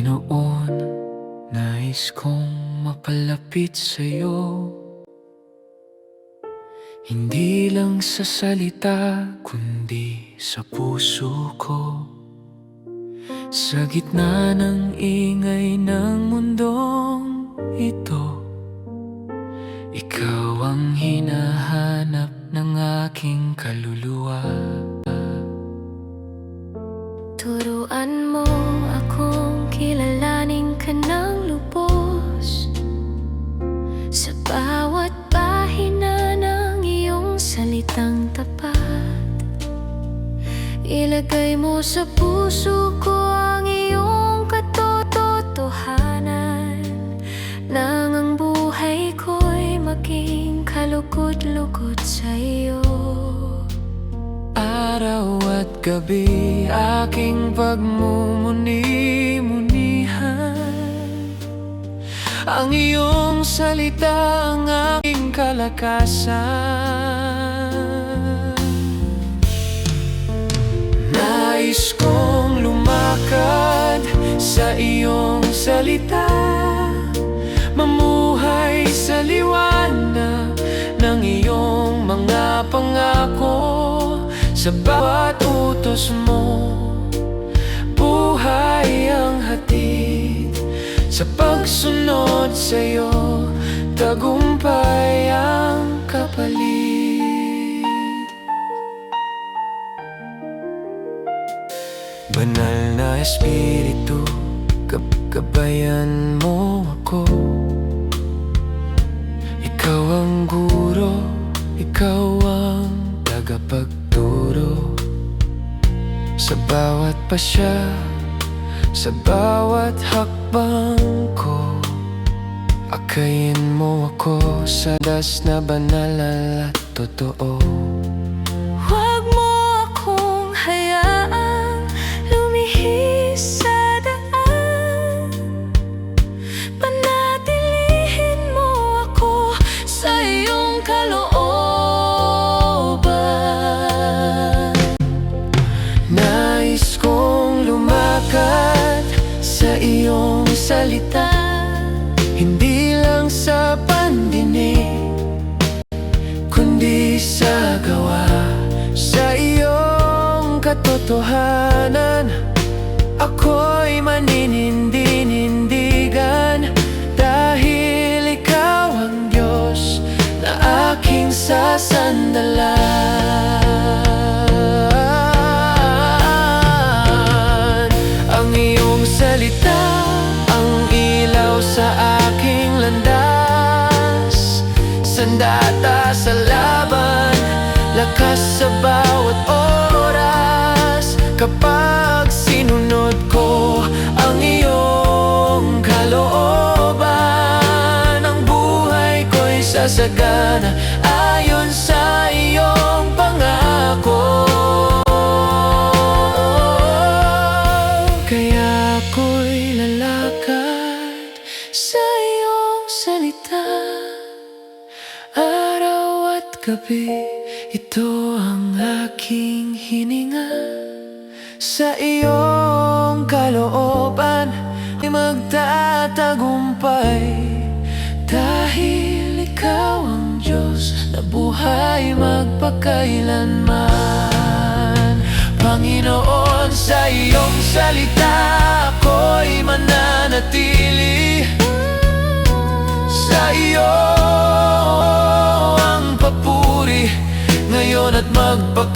Panginoon, nais kong mapalapit sa'yo, hindi lang sa salita, kundi sa puso ko. Sa gitna ng ingay ng mundong ito, ikaw ang hinahanap ng aking kaluluwa. Turuan mo akong kilalanin ka ng lubos, sa bawat pahina ng iyong salitang tapat. Ilagay mo sa puso ko ang iyong katotohanan, nang ang buhay ko'y maging kalugod-lugod sa iyo. Araw at gabi aking pagmumuni-munihan, ang iyong salita ang aking kalakasan. Nais kong lumakad sa iyong salita, mamuhay sa liwanag ng iyong mga pangako. Sa bawat utos mo, buhay ang hatid. Sa pagsunod sa'yo, tagumpay ang kapalit. Banal na Espiritu, gabayan mo ako. Ikaw ang guro, ikaw ang tagapagturo. Sa bawat pasya, sa bawat hakbang ko, akayin mo ako sa das na banal at totoo. Huwag mo akong hayaang lumihis sa daan, panatilihin mo ako sa iyong kalooban. Nais kong lumakad sa iyong salita, hindi lang sa pandinig, kundi sa gawa. Sa iyong katotohanan, ako'y manininindigan, dahil ikaw ang Diyos na aking sasandalan. Ang iyong salita, ang ilaw sa aking landas, sandata sa laban, lakas sa bawat oras. Kapag sinunod ko ang iyong kalooban, ang buhay ko'y sasagana ayon sa iyong pangako. Kaya ako'y lalakad sa iyong salita, araw at gabi. Ito ang aking hininga, sa iyong kalooban ay magtatagumpay, dahil ikaw ang Diyos na buhay magpakailanman. Panginoon, sa iyong salita ako'y mananatili, sa iyo ang papuri ngayon at magpakailanman.